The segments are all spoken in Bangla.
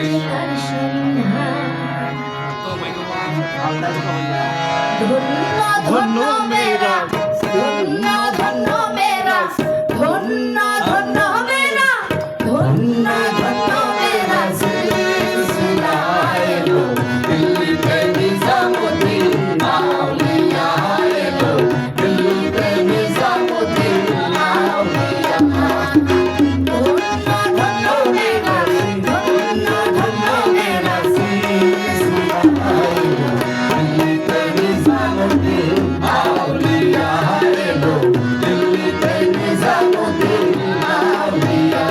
তার সন্ধান। ধন্য ধন্য মেরা, ধন্য ধন্য মেরা, ধন্য ধন্য মেরা, ধন্য ধন্য মেরা সিলসিলা এলো দিল্লিতে নিজামুদ্দিন আউলিয়া এলো দিল্লিতে নিজামুদ্দিন আউলিয়া। ধন্য ধন্য মেরা, ধন্য ধন্য মেরা সিলসিলা এলো দিল্লিতে নিজামুদ্দিন আউলিয়া এলো দিল্লিতে নিজামুদ্দিন আউলিয়া।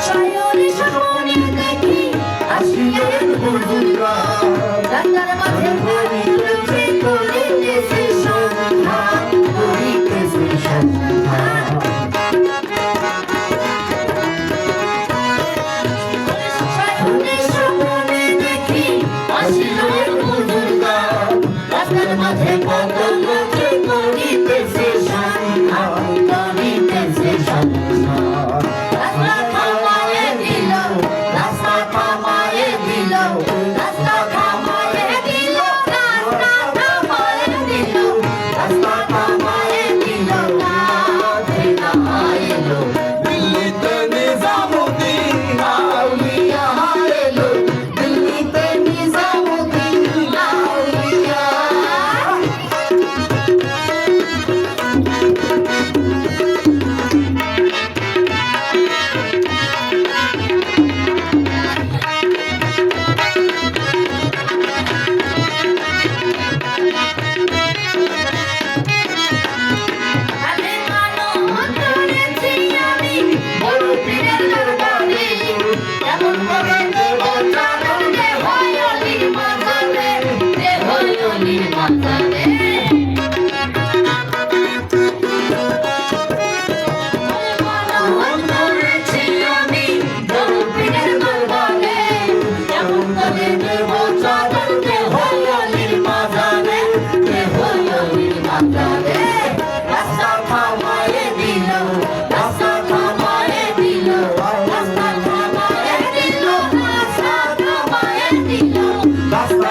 শয়নে স্বপ্নে দেখি আসিলেন হুজুররা, রাস্তার মাঝে করিতেছে করিতেছে সন্ধান, করিতেছে সন্ধান। শয়নে স্বপ্নে দেখি আসিলেন হুজুররা, রাস্তার মাঝে কত লোকে করিতেছে সন্ধান, করিতেছে সন্ধান। রাস্তা থামায়ে দিল, রাস্তা থামায়ে দিল, রাস্তা থামায়ে দিল, রাস্তা থামায়ে দিল, রাস্তা থামায়ে দিল, কাফেলা এলো দিল্লিতে নিজামুদ্দিন আউলিয়া এলো দিল্লিতে নিজামুদ্দিন আউলিয়া। আরে মানো করেছি আমি বড় পীরের দরবারে, এমন করে দেব চাদর দে হয় অলির মাথারে, দে হয় অলির মাথারে। আরে মানো করেছি আমি বড় পীরের দরবারে, এমন করে দেব চাদর দে হয় অলির মাথারে, দে হয় অলির মাথারে। রাস্তা থামায়ে দিল, রাস্তা থামায়ে দিল, রাস্তা থামায়ে দিল, রাস্তা থামায়ে দিল, রাস্তা